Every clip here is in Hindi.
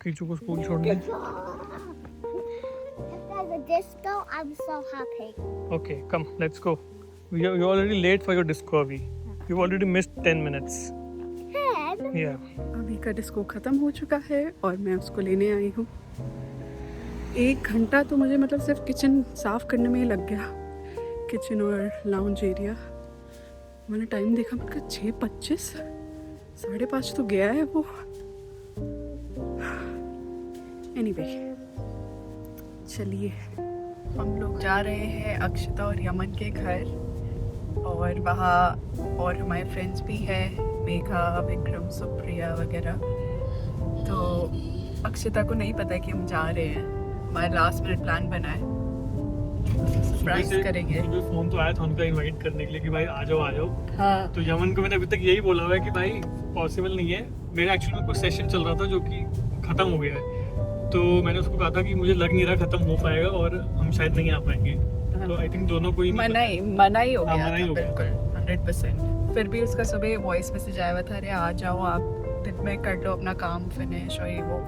कीचू को स्कूल छोड़ने। If there's a disco, I'm so happy. Okay, come, let's go. You're already late for your disco, Avi. You've already missed 10 minutes. Ken? Yeah. अभी का डिस्को ख़त्म हो चुका है और मैं उसको लेने आई हूँ। 1 घंटा तो मुझे मतलब सिर्फ किचन साफ़ करने में ही लग गया, किचन और लाउंज एरिया। मैंने टाइम देखा, मैंने कहा 6:25, 5:30 तो गया है वो। एनीवे, चलिए हम लोग जा रहे हैं अक्षता और यमन के घर, और वहाँ और हमारे फ्रेंड्स भी हैं, मेघा, विक्रम, सुप्रिया वगैरह। तो अक्षता को नहीं पता है कि हम जा रहे हैं, हमारा लास्ट मिनट प्लान बना है, सरप्राइज करेंगे। फोन तो आया था उनका इनवाइट करने के लिए कि भाई आ जाओ आ जाओ। हाँ, तो यमन को मैंने अभी तक यही बोला हुआ है कि भाई पॉसिबल नहीं है। मेरा एक्चुअली में कुछ सेशन चल रहा था जो कि ख़त्म हो गया है, तो मैंने उसको कहा था कि मुझे लग नहीं रहा ख़त्म हो पाएगा और हम शायद नहीं आ पाएंगे। तो आई थिंक दोनों को ही मना ही हो गया मना ही था, हो गया। बिल्कुल 100%। फिर भी उसका सुबह वॉइस मैसेज आया हुआ था, अरे आ जाओ आप, दिन में कर लो अपना काम फिनिश और ये वो।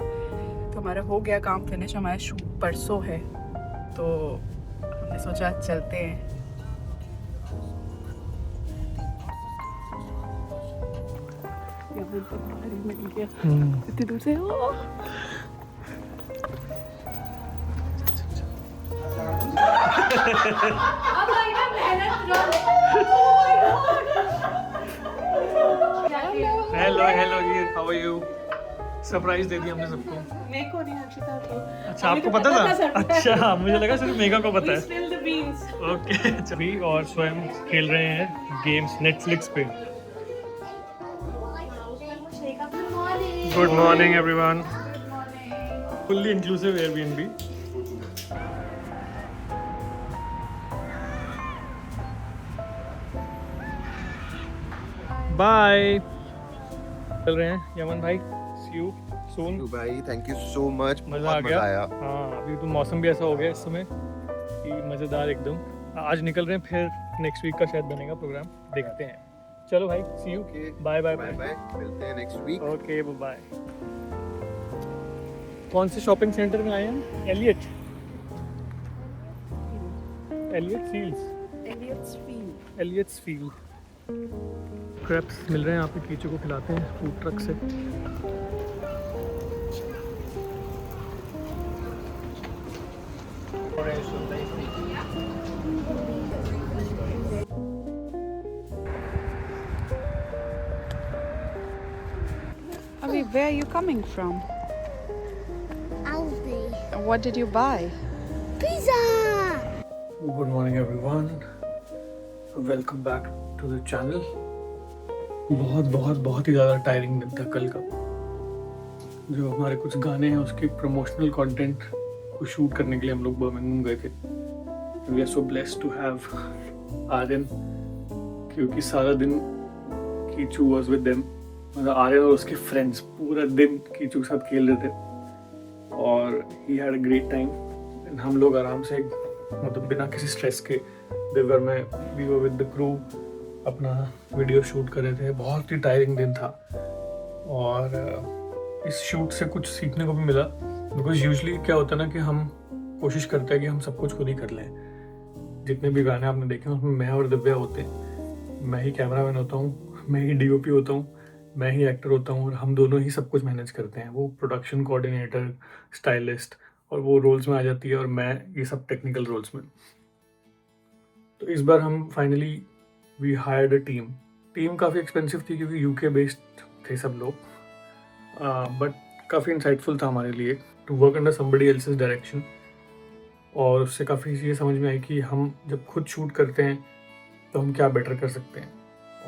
तो हमारा हो गया काम फिनिश, हमारा शूट परसों है, तो हमने सोचा चलते हैं। इतनी दूर से हेलो हेलो जी, हाउ आर यू? सरप्राइज दे दिया हमने सबको। मेरे को नहीं, अक्षता को। अच्छा, आपको पता था? अच्छा, मुझे लगा सिर्फ मेघा को पता है। Spill the beans. ओके, सभी और स्वयं खेल रहे हैं गेम्स नेटफ्लिक्स पे। Good morning everyone. Fully inclusive Airbnb. Bye. चल रहे हैं यमन भाई, सी यू सून। भाई थैंक यू सो मच, मजा आ बहुत गया। मजा आया। हाँ, अभी तो मौसम भी ऐसा हो गया इस समय कि मज़ेदार एकदम। आज निकल रहे हैं, फिर नेक्स्ट वीक का शायद बनेगा प्रोग्राम, देखते हैं। चलो भाई, see you, bye bye bye bye. Bye, मिलते हैं नेक्स्ट वीक। Okay bye. कौन से शॉपिंग सेंटर में आए हैं? Elliott field. क्रैप्स मिल रहे हैं यहाँ पे, कीचू को खिलाते हैं फूड ट्रक से। Avi, where are you coming from? Aldi. What did you buy? Pizza! Good morning everyone, welcome back to the channel. बहुत ही ज़्यादा टायरिंग दिन था कल का। जो हमारे कुछ गाने हैं उसके प्रमोशनल कंटेंट को शूट करने के लिए हम लोग बर्मिंघम गए थे। We are so blessed to have Aryan, क्योंकि सारा दिन कीचू वाज विद देम। मतलब आर्यन और उसके फ्रेंड्स पूरा दिन कीचू के साथ खेल रहे थे और he had a great time. हम लोग आराम से, मतलब बिना किसी स्ट्रेस के, दिव्यर में we were with the crew, अपना वीडियो शूट कर रहे थे। बहुत ही टायरिंग दिन था और इस शूट से कुछ सीखने को भी मिला। बिकॉज यूजली क्या होता है ना कि हम कोशिश करते हैं कि हम सब कुछ खुद ही कर लें। जितने भी गाने आपने देखे उसमें मैं और दिव्या होते हैं, मैं ही कैमरामैन होता हूँ, मैं ही डीओपी होता हूँ, मैं ही एक्टर होता हूँ, और हम दोनों ही सब कुछ मैनेज करते हैं। वो प्रोडक्शन कोऑर्डिनेटर, स्टाइलिस्ट, और वो रोल्स में आ जाती है, और मैं ये सब टेक्निकल रोल्स में। तो इस बार हम finally we hired a team काफ़ी एक्सपेंसिव थी क्योंकि यूके बेस्ड थे सब लोग, बट काफ़ी इंसाइटफुल था हमारे लिए to work under somebody else's direction. और उससे काफ़ी चीज़ें समझ में आई कि हम जब खुद शूट करते हैं तो हम क्या बेटर कर सकते हैं,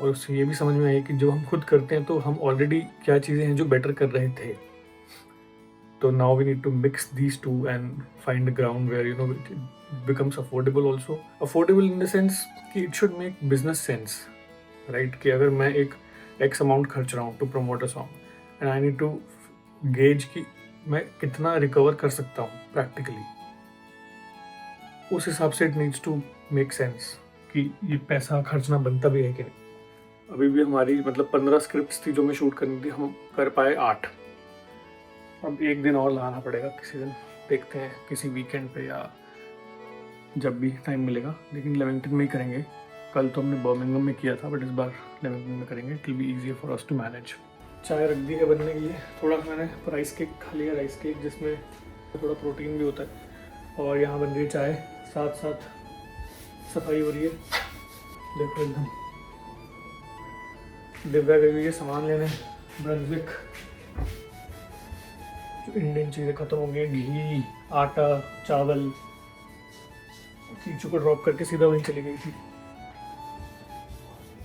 और उससे ये भी समझ में आई कि जब हम खुद करते हैं तो हम ऑलरेडी क्या चीज़ें हैं जो बेटर कर रहे थे। तो now we need to mix these two and find a ground where it becomes affordable also. Affordable in the sense कि it should make business sense, right? कि अगर मैं एक X amount खर्च रहा हूँ to promote a song and I need to gauge कि मैं कितना recover कर सकता हूँ practically, उस हिसाब से it needs to make sense कि ये पैसा खर्चना बनता भी है कि नहीं। अभी भी हमारी मतलब 15 स्क्रिप्ट्स थी जो मैं शूट करनी थी, हम कर पाए 8, अब एक दिन और लगाना पड़ेगा, किसी दिन देखते हैं, किसी वीकेंड पे या जब भी टाइम मिलेगा, लेकिन लेवेंटन में ही करेंगे। कल तो हमने बर्मिंघम में किया था, बट इस बार लेवेंटन में करेंगे। It will be easier for us to manage. चाय रख दी है बनने के लिए। थोड़ा मैंने राइस केक खा लिया, राइस केक जिसमें थोड़ा प्रोटीन भी होता है। और यहाँ बन रही है चाय, साथ साथ सफाई हो रही है। देखो एकदम। दिव्या गई हुई है सामान लेने ब्रंसविक। जो इंडियन चीज़ें ख़त्म हो गई, घी, आटा, चावल। कीचू को ड्रॉप करके सीधा वहीं चली गई थी।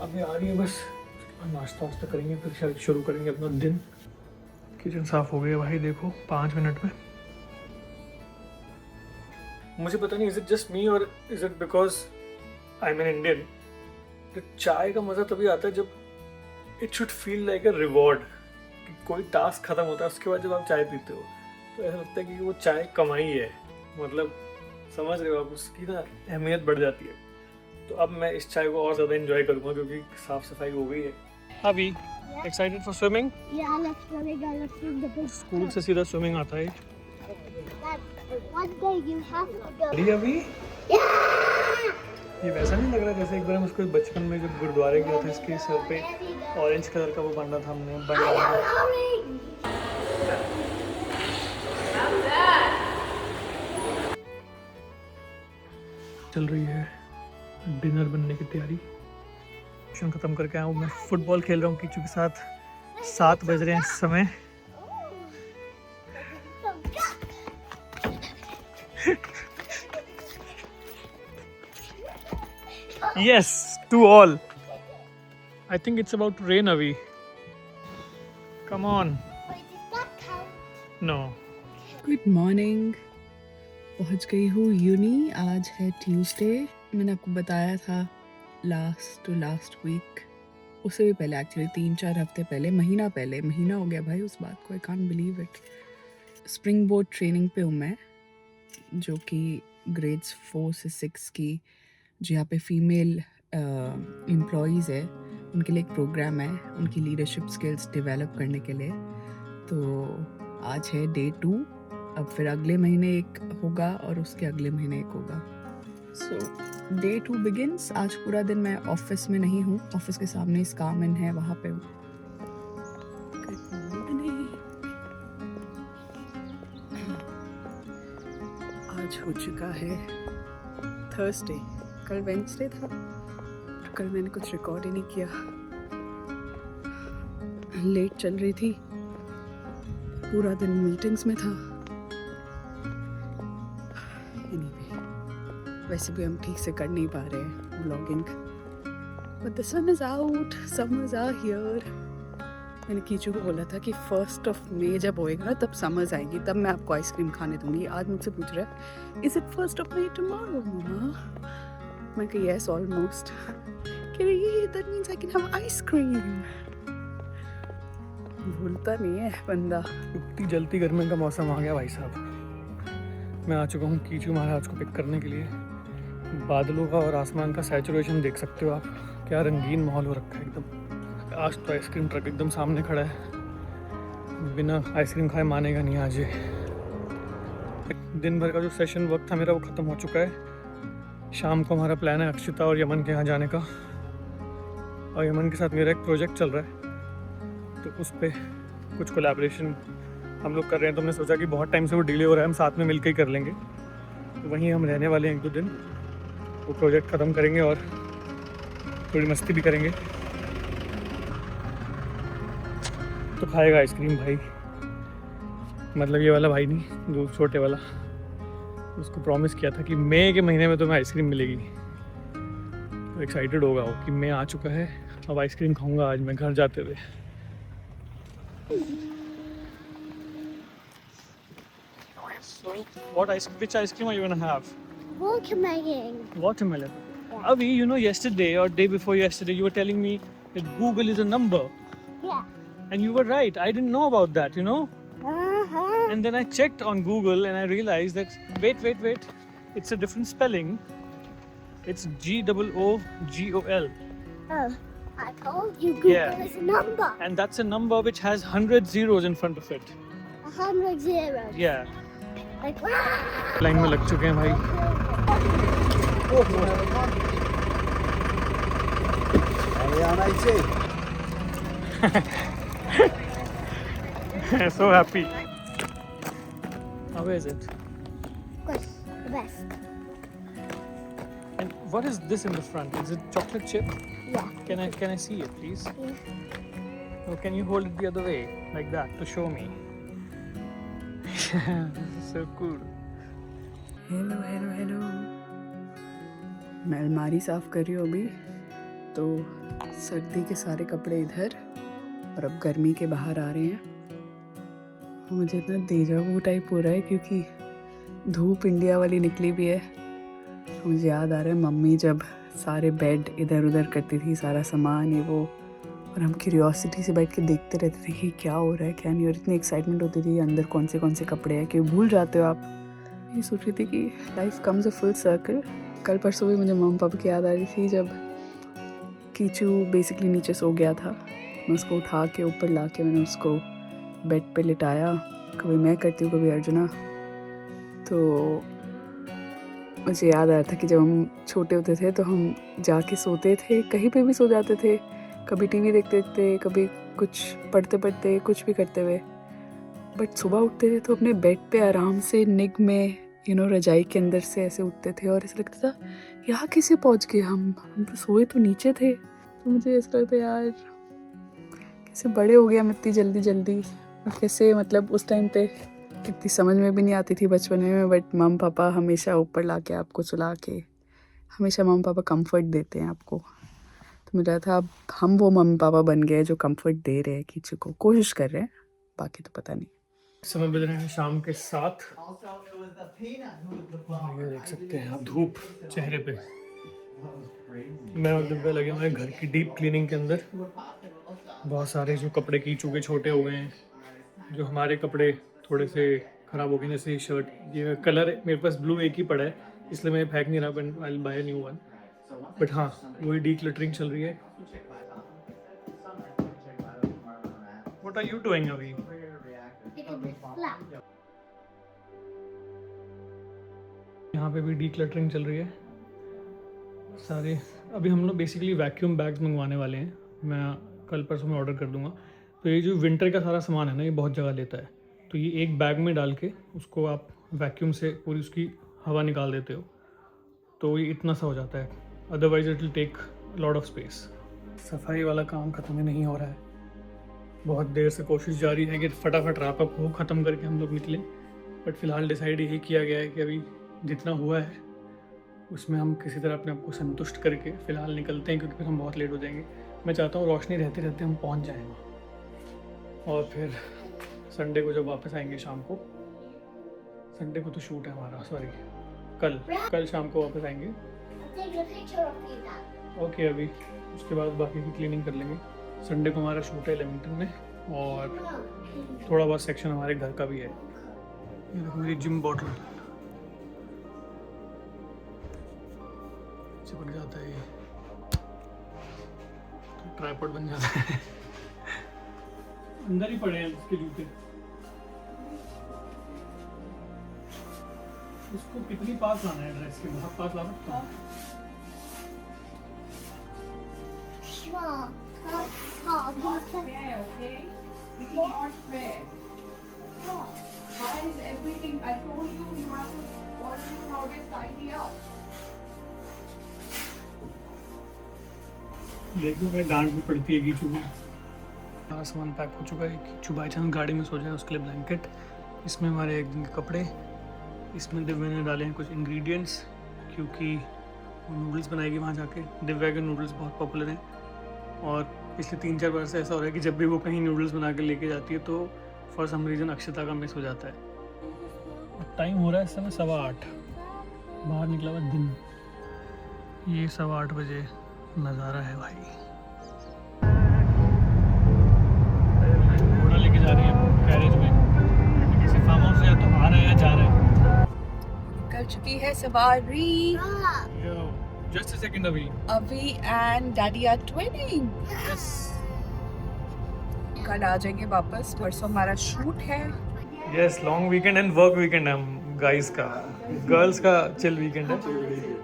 अभी आ रही है बस, नाश्ता वास्ता करेंगे, फिर शायद शुरू करेंगे अपना दिन। किचन साफ हो गया भाई, देखो 5 मिनट में। मुझे पता नहीं, इज इट जस्ट मी और is it because I am an Indian. चाय का मज़ा तभी आता है जब it should feel like a reward. कि कोई टास्क खत्म होता है, उसके बाद जब आप चाय पीते हो तो ऐसा लगता है कि वो चाय कमाई है। मतलब समझ रहे हो आप, उसकी ना अहमियत बढ़ जाती है। तो अब मैं इस चाय को और ज़्यादा एंजॉय करूँगा क्योंकि साफ़ सफाई हो गई है। अभी excited for swimming? Yeah, let's swim the big school से सीधा स्विमिंग आता है। One day you have to go. अभी अभी ये वैसा नहीं लग रहा जैसे एक बार हम उसको बचपन में जब गुरुद्वारे गया था, इसके सर पे ऑरेंज कलर का वो बांधा था हमने। चल रही है डिनर बनने की तैयारी। ट्यूशन खत्म करके आया हूँ, मैं फुटबॉल खेल रहा हूँ कीचू के साथ। 7 बज रहे हैं इस समय। Yes, to all. I think it's about to rain, Avi. Come on. Wait, does that count? No. Good morning. पहुंच गई हूँ यूनी। आज है ट्यूसडे। मैंने आपको बताया था लास्ट वीक, उससे भी पहले एक्चुअली 3-4 हफ्ते पहले, महीना हो गया भाई उस बात को। I can't believe it. Spring board training पे हूँ मैं, जो कि ग्रेड्स 4 से 6 की, जो यहाँ पे फीमेल एम्प्लॉयज़ है उनके लिए एक प्रोग्राम है, उनकी लीडरशिप स्किल्स डेवलप करने के लिए। तो आज है डे 2। अब फिर अगले महीने एक होगा और उसके अगले महीने एक होगा। सो डे 2 बिगिंस। आज पूरा दिन मैं ऑफिस में नहीं हूँ, ऑफिस के सामने स्कामन है, वहाँ पे हूँ। आज हो चुका है थर्सडे। कल वेडनेसडे था, तो कल मैंने कुछ रिकॉर्ड ही नहीं किया, लेट चल रही थी, पूरा दिन मीटिंग्स में था। Anyway, वैसे भी हम ठीक से कर नहीं पा रहे हैं vlogging, but the sun is out, summers are here. मैंने कीचू को बोला था कि 1 मई जब होएगा ना, तब समर्स आएगी, तब मैं आपको आइसक्रीम खाने दूंगी। आज मुझसे पूछ रहा है, इज इट 1 मई टुमारो मम्मा? मैं कही यस ऑलमोस्ट। कह रही ये that means I can have ice cream. भूलता नहीं है बंदा। इतनी जल्दी गर्मी का मौसम आ गया भाई साहब। मैं आ चुका हूँ कीचू महाराज को पिक करने के लिए। बादलों का और आसमान का सैचुरेशन देख सकते हो आप, क्या रंगीन माहौल हो रखा है एकदम। आज तो आइसक्रीम ट्रक एकदम सामने खड़ा है, बिना आइसक्रीम खाए मानेगा नहीं आज ये। दिन भर का जो सेशन वर्क था मेरा वो ख़त्म हो चुका है। शाम को हमारा प्लान है अक्षिता और यमन के यहाँ जाने का, और यमन के साथ मेरा एक प्रोजेक्ट चल रहा है, तो उस पर कुछ कोलैबोरेशन हम लोग कर रहे हैं। तो हमने सोचा कि बहुत टाइम से वो डिले हो रहा है, हम साथ में मिलकर ही कर लेंगे। तो वहीं हम रहने वाले हैं 1-2 दिन, वो प्रोजेक्ट ख़त्म करेंगे और थोड़ी मस्ती भी करेंगे। तो खाएगा आइसक्रीम भाई, मतलब ये वाला भाई नहीं, जो छोटे वाला। उसको प्रॉमिस किया था कि मई के महीने में तो मैं आइसक्रीम मिलेगी। तो एक्साइटेड होगा वो कि मैं आ चुका है, अब आइसक्रीम खाऊंगा आज मैं घर जाते हुए। Which ice cream are you gonna have? Watermelon. Watermelon. Avi, you know, yesterday or day before yesterday, you were telling me that Google is a number, Yeah. and you were right. I didn't know about that, you know. Uh-huh. And then I checked on Google and I realized that wait, it's a different spelling. It's GOOGOL. Oh, I told you Google Yeah. is a number. And that's a number which has 100 zeros in front of it. 100 zeros. Yeah. Like, line में लग चुके हैं भाई. So happy. How is it? good, the best. And what is this in the front? Is it chocolate chip? Yeah. Can I see it, please? Yeah. Or can you hold it the other way, like that, to show me? This is so cool. Hello hello hello, मैं अलमारी साफ कर रही हूँ अभी, तो सर्दी के सारे कपड़े इधर और अब गर्मी के बाहर आ रहे हैं. मुझे इतना देजा वू टाइप हो रहा है क्योंकि धूप इंडिया वाली निकली भी है. मुझे याद आ रहा है मम्मी जब सारे बेड इधर उधर करती थी, सारा सामान ये वो, और हम क्यूरियोसिटी से बैठ के देखते रहते थे कि क्या हो रहा है क्या नहीं. और इतनी एक्साइटमेंट होती थी अंदर कौन से कपड़े हैं कि भूल जाते हो आप. ये सोच रही थी कि life comes a full circle. कल परसों भी मुझे मम्मी पापा की याद आ रही थी जब कीचू बेसिकली नीचे सो गया था. मैं उसको उठा के ऊपर ला के मैंने उसको बेड पे लिटाया. कभी मैं करती हूँ कभी अर्जुना. तो मुझे याद आ रहा था कि जब हम छोटे होते थे तो हम जाके सोते थे, कहीं पे भी सो जाते थे, कभी टीवी देखते देखते, कभी कुछ पढ़ते पढ़ते, कुछ भी करते हुए. बट सुबह उठते थे तो अपने बेड पे आराम से निग में रजाई के अंदर से ऐसे उठते थे और ऐसा लगता था यहाँ कैसे पहुँच गए हम तो सोए तो नीचे थे. तो मुझे ऐसा लगता यार कैसे बड़े हो गए हम इतनी जल्दी जल्दी. और कैसे मतलब उस टाइम पे कितनी समझ में भी नहीं आती थी बचपन में, बट मम पापा हमेशा ऊपर ला के आपको सुला के, हमेशा मम पापा कंफर्ट देते हैं आपको. तो मुझे लगा था अब हम वो मम्मी पापा बन गए जो कंफर्ट दे रहे हैं किसी को, कोशिश कर रहे हैं, बाकी तो पता नहीं. समय बज रहे हैं शाम के 7. ये देख सकते हैं आप धूप चेहरे पे. मैं और दिव्या लगे हुए हैं घर की डीप क्लीनिंग के अंदर. बहुत सारे जो कपड़े कीचू के छोटे हो गए हैं, जो हमारे कपड़े थोड़े से ख़राब हो गए, जैसे ये शर्ट, ये कलर मेरे पास ब्लू एक ही पड़ा है इसलिए मैं फेंक नहीं रहा, but I will buy a new one. But हाँ, वही डी क्लटरिंग चल रही है. व्हाट आर यू डूइंग अभी? यहाँ पे भी डी क्लटरिंग चल रही है सारे. अभी हम लोग बेसिकली वैक्यूम बैग्स मंगवाने वाले हैं. मैं कल परसों में ऑर्डर कर दूंगा. तो ये जो विंटर का सारा सामान है ना, ये बहुत जगह लेता है. तो ये एक बैग में डाल के उसको आप वैक्यूम से पूरी उसकी हवा निकाल देते हो तो ये इतना सा हो जाता है. Otherwise it will take lot of space. सफाई वाला काम ख़त्म ही नहीं हो रहा है. बहुत देर से कोशिश जारी है कि फटाफट रैप अप हो, ख़त्म करके हम लोग निकलें. बट फ़िलहाल डिसाइड यही किया गया है कि अभी जितना हुआ है उसमें हम किसी तरह अपने आप को संतुष्ट करके फ़िलहाल निकलते हैं, क्योंकि फिर हम बहुत लेट हो जाएंगे. मैं चाहता हूँ रोशनी रहते रहते हम पहुँच जाएँ वहाँ. और फिर संडे को जब वापस आएंगे शाम को, संडे को तो शूट है हमारा, सॉरी कल शाम को वापस आएंगे. Take a picture of you now. Okay, अभी उसके बाद बाकी की क्लीनिंग कर लेंगे. संडे को हमारा शूट है लेमिंगटन में, और थोड़ा बहुत सेक्शन हमारे घर का भी है. ये देखो मेरी जिम बॉटल चिपक जाता है, ये ट्राइपॉड बन जाता है. अंदर ही पड़े हैं उसके जूते. उसको कितनी पास लाना है ड्रेस के? बहुत पास ला सकता हूँ. Okay? This is not fair. Why is everything? I told you you have to always nowadays tidy up. देखो मैं डांट भी पड़ती है कीचू को. सारा सामान पैक हो चुका है. कीचू बाई चांस गाड़ी में सो जाए उसके लिए ब्लैंकेट. इसमें हमारे एक दिन के कपड़े. इसमें दिव्या ने डाले हैं कुछ इंग्रेडिएंट्स, क्योंकि वो नूडल्स बनाएगी वहाँ जाके. दिव्या के नूडल्स बहुत पॉपुलर हैं और पिछले 3-4 बार से ऐसा हो रहा है कि जब भी वो कहीं नूडल्स बना के लेके जाती है तो फॉर सम रीज़न अक्षता का मिस हो जाता है. टाइम हो रहा है इस समय 8:15. बाहर निकला हुआ दिन. ये 8:15 बजे नज़ारा है भाई. घोड़ा लेके जा रही है कैरेज में. किसी फार्म हाउस से या तो आ रहे हैं या जा रहे हैं. कर चुकी है सवारी. Just a second. अभी and daddy are twinning. Yes. कल आ जाएंगे वापस. परसों हमारा शूट है. Yes long weekend and work weekend है हम गाइस का, गर्ल्स का चिल वीकेंड है।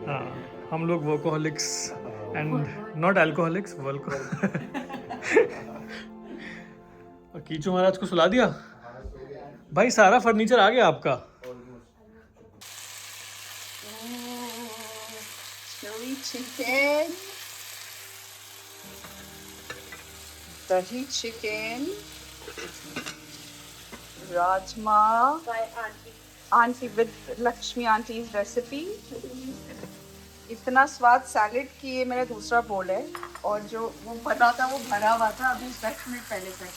हाँ हम लोग वर्कोहलिक्स एंड नॉट अल्कोहलिक्स वर्क। और कीचू महाराज को सुला दिया भाई, सारा फर्नीचर आ गया आपका। Chili chicken, dahi chicken, rajma, auntie with Lakshmi auntie's recipe. इतना स्वाद सैलेड की ये मेरा दूसरा बोल है, और जो वो बना था वो भरा हुआ था अभी 10 मिनट पहले तक।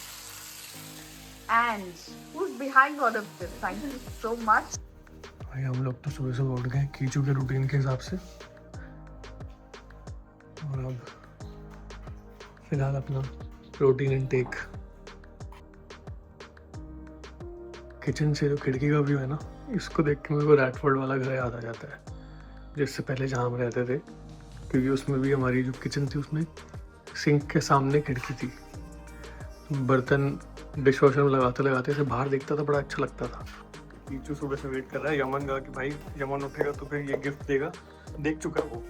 And who's behind all of this? Thank you so much. भाई हम लोग तो सुबह सुबह उठ गए कीचू के रूटीन के हिसाब से, और अब फिलहाल अपना प्रोटीन इनटेक। किचन से जो खिड़की का व्यू है ना, इसको देख के मेरे को रैटफोर्ड वाला घर याद आ जाता है, जिससे पहले जहाँ हम रहते थे, क्योंकि उसमें भी हमारी जो किचन थी उसमें सिंक के सामने खिड़की थी। बर्तन डिश वॉशर में लगाते लगाते ऐसे बाहर देखता था, बड़ा अच्छा लगता था। कीचू सुबह से वेट कर रहा है यमन का कि भाई यमन उठेगा तो फिर ये गिफ्ट देगा, देख चुका वो।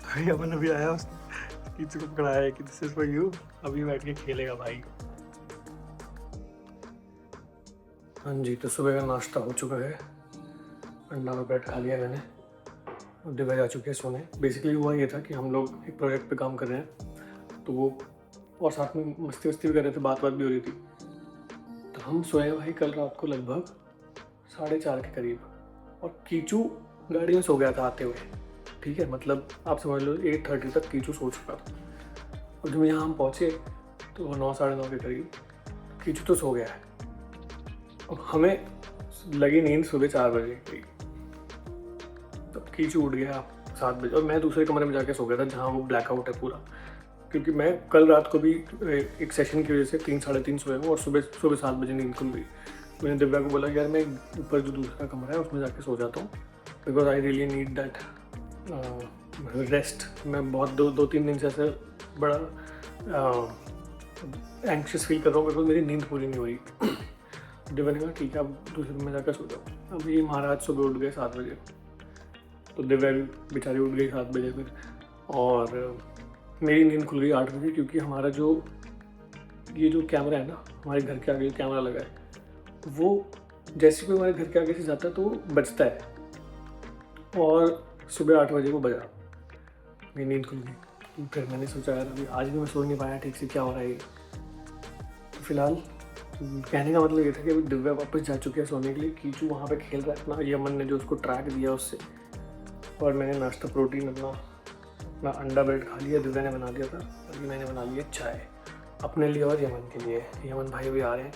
तो यमन अभी आया, कीचू को पकड़ाया है कि दिस इज फॉर यू, अभी बैठ के खेलेगा भाई। हाँ जी, तो सुबह का नाश्ता हो चुका है, अंडा और ब्रेड खा लिया मैंने, और दिव्या जा चुके हैं सोने। बेसिकली हुआ ये था कि हम लोग एक प्रोजेक्ट पे काम कर रहे हैं, तो वो और साथ में मस्ती वस्ती भी कर रहे थे, बात भी हो रही थी। तो हम सोए भाई कल रात को लगभग 4:30 के करीब, और कीचू गाड़ी में सो गया था आते हुए, ठीक है, मतलब आप समझ लो 8:30 तक कीचू सो चुका था। और जब यहाँ हम पहुँचे तो वो 9 साढ़े 9 के करीब कीचू तो सो गया है, और हमें लगी नींद सुबह 4 बजे के करीब। तब कीचू उठ गया 7 बजे, और मैं दूसरे कमरे में जाके सो गया था जहाँ वो ब्लैकआउट है पूरा, क्योंकि मैं कल रात को भी एक सेशन की वजह से 3 साढ़े 3 सोया हूँ, और सुबह 7 बजे नींद खुल गई। मैंने दिव्या को बोला कि यार मैं ऊपर जो दूसरा कमरा है उसमें जाके सो जाता हूँ, because I really need that rest. मैं बहुत 2-3 दिन से ऐसे बड़ा एंक्शियस फील कर रहा हूँ, बिकॉज मेरी नींद पूरी नहीं हो रही। दिव्या ने कहा ठीक है अब दूसरे रूम में जाकर सो जाओ। अब ये महाराज सुबह उठ गए 7 बजे, तो दिव्या भी बेचारी उठ गई 7 बजे फिर, और मेरी नींद खुल गई 8 बजे, क्योंकि हमारा जो ये जो कैमरा है ना, हमारे घर के आगे जो कैमरा लगा है, वो जैसे कोई हमारे घर के आगे से जाता है तो वो बजता है, और सुबह 8 बजे को बजा, मेरी नींद खुल गई। फिर मैंने सोचा यार अभी आज भी मैं सो नहीं पाया ठीक से, क्या हो रहा है। तो फिलहाल कहने का मतलब ये था कि अभी दिव्या वापस जा चुकी है सोने के लिए, कीचू वहाँ पे खेल रहा है अपना, यमन ने जो उसको ट्रैक दिया उससे, और मैंने नाश्ता प्रोटीन अपना अंडा ब्रेड खा लिया, दिव्या ने बना दिया था। अभी मैंने बना लिया चाय अपने लिए और यमन के लिए। यमन भाई भी आ रहे हैं,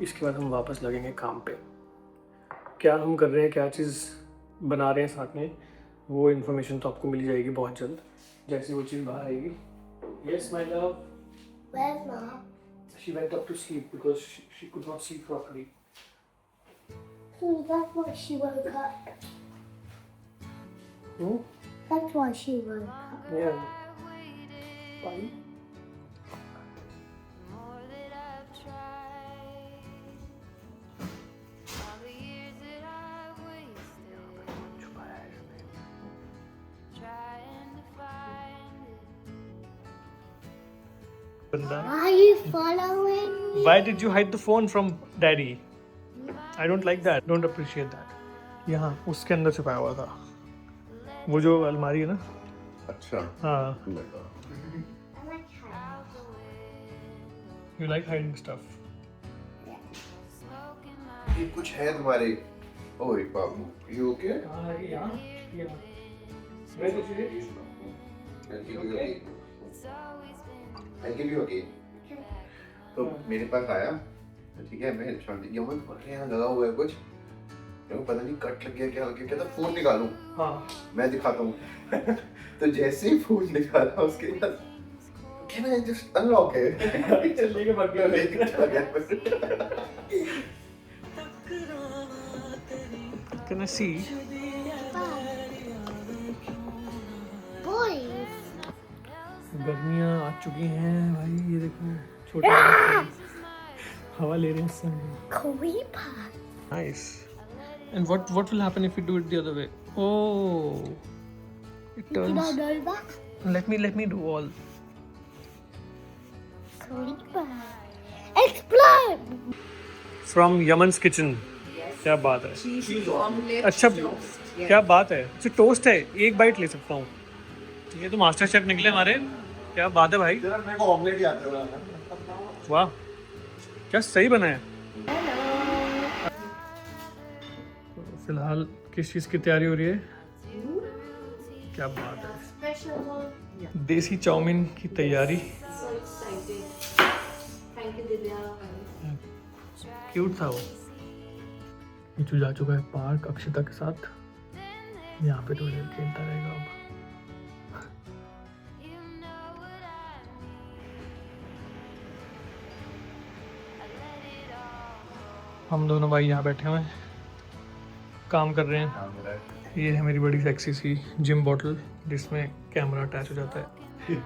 इसके बाद हम वापस लगेंगे काम पे। क्या हम कर रहे हैं, क्या चीज़ बना रहे हैं साथ में, वो इन्फॉर्मेशन तो आपको मिल जाएगी बहुत जल्द, जैसे वो चीज़ बाहर आएगी। Yes my love, Where's Mom? she went up to sleep because she could not sleep properly. So that's why she woke up. That's why she woke up. Yeah. Why? Why are you following me? Why did you hide the phone from daddy? I don't like that. Don't appreciate that. यहाँ उसके अंदर छुपाया हुआ था, वो जो अलमारी है ना। अच्छा। हाँ। I like her. You like hiding stuff. ये कुछ है तुम्हारे। ओए बाबू, you okay? हाँ यहाँ। Where did you get? I'll give you okay. I'll give you okay. तो मेरे पास आया, ठीक है, मैं शांति यमन बोले यहाँ लगा हुआ है कुछ, मेरे को पता नहीं कट लग गया क्या हो गया, कहता फोन निकालूं। हाँ मैं दिखाता हूँ। तो जैसे ही फोन निकाला उसके बाद कहना है जस्ट अनलॉक है, चल लेके भाग गया, लेके चला गया। Can I see? Boys. गर्मियाँ आ चुकी हैं भाई, ये देखो छोटे हवा ले रहे हैं सब। Creeper. Nice. And what will happen if you do it the other way? Oh, it turns. Let me do all. Explode! From Yaman's kitchen. क्या बात है? Cheese omelette. अच्छा, toast. Yes. क्या बात है? अच्छा टोस्ट है, एक बाइट ले सकता हूँ। ये तो मास्टर शेफ निकले हमारे। क्या बात है भाई? मेरे को ऑमलेट ही आता है बनाना। वाह, क्या सही बना है। फिलहाल किस चीज़ की तैयारी हो रही है? क्या बात है, देसी चाउमीन की तैयारी। क्यूट था वो। नीचू जा चुका है पार्क अक्षिता के साथ, यहाँ पे थोड़ी देर खेलता रहेगा अब। हम दोनों भाई यहाँ बैठे हुए हैं, काम कर रहे हैं। ये है मेरी बड़ी सेक्सी सी जिम बॉटल जिसमें कैमरा अटैच हो जाता है।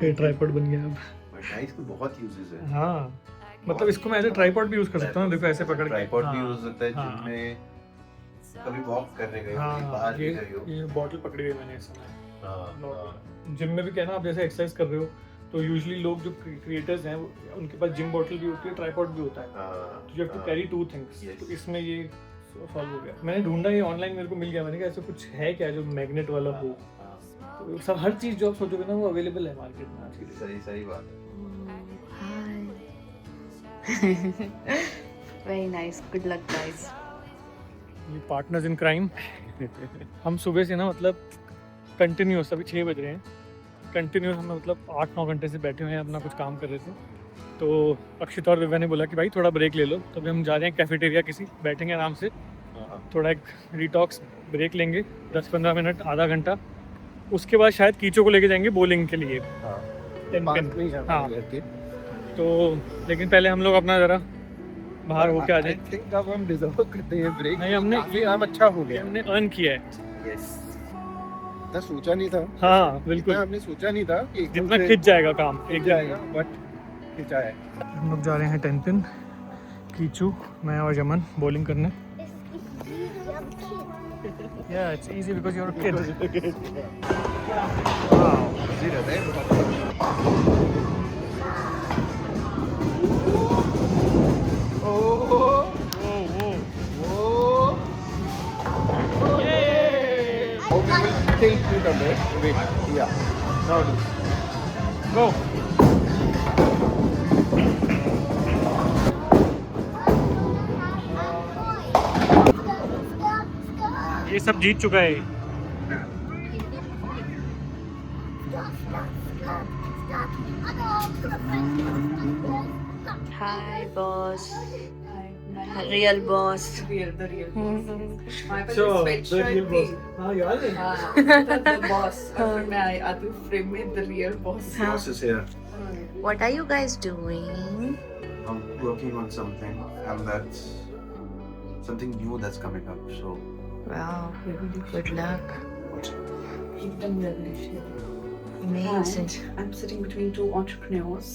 ये ट्राइपॉड बन गया अब। इसके बहुत यूजेस है। हाँ, मतलब इसको मैं ऐसे ट्राइपॉड भी यूज कर सकता हूँ। देखो ऐसे पकड़ के ट्राइपॉड भी हाँ, यूज होता है हाँ, जिम में, कभी वॉक करने गए, कभी हाँ, बाहर भी गए हो। ये बॉटल पकड़ी हुई मैंने इस समय। हाँ, जिम में भी कहना, आप जैसे एक्सरसाइज कर रहे हो तो यूजुअली लोग जो क्रिएटर्स हैं उनके पास जिम बॉटल भी होती है, ट्राइपॉड भी होता है। तो you have to carry two things. Yes. तो इसमें ये सॉल्व हो गया। मैंने ढूंढा, ये ऑनलाइन मेरे को मिल गया। मैंने कहा ऐसा कुछ है क्या जो मैग्नेट वाला हो। तो सब हर चीज़ जो आप सोचोगे ना वो अवेलेबल है मार्केट में आज की डेट। सही सही बात है। Very nice. Good luck, guys. ये पार्टनर्स इन क्राइम। हम सुबह से ना मतलब कंटिन्यूस, अभी 6 बज रहे हैं, कंटिन्यूस हम मतलब 8-9 घंटे से बैठे हुए हैं, अपना कुछ काम कर रहे थे। तो अक्षिता और दिव्या ने बोला कि भाई थोड़ा ब्रेक ले लो, तो अभी हम जा रहे हैं कैफेटेरिया किसी, बैठेंगे आराम से, थोड़ा एक डिटॉक्स ब्रेक लेंगे 10-15 मिनट, आधा घंटा। उसके बाद शायद कीचो को लेके जाएंगे बोलिंग के लिए। हाँ, तो लेकिन पहले हम लोग अपना ज़रा बाहर होके आ जाए। हम डिजर्व करते हैं ब्रेक। नहीं, हमने अच्छा हो गया। हमने अर्न किया है। मैं सोचा नहीं था। हाँ बिल्कुल, हमने सोचा नहीं था कि जितना खिंच जाएगा काम एक जाएगा, बट खिंचा है। हम लोग जा रहे हैं टेंपिन, कीचू, मैं और यमन बॉलिंग करने। Yeah, it's easy because you're a kid. Wow. Easy रहता है। Take it a bit. Wait. Yeah. Now do. Go. ये सब जीत चुका है। Hi, boss. Real boss. The real boss. My So, sweatshirt the real भी. boss. हाँ यार है। The boss. और फिर मैं आती हूँ frame में the real boss. Boss is here. What are you guys doing? I'm working on something, and that's something new that's coming up. So. Wow. Good luck. Kingdom revolution. Amazing. And I'm sitting between two entrepreneurs.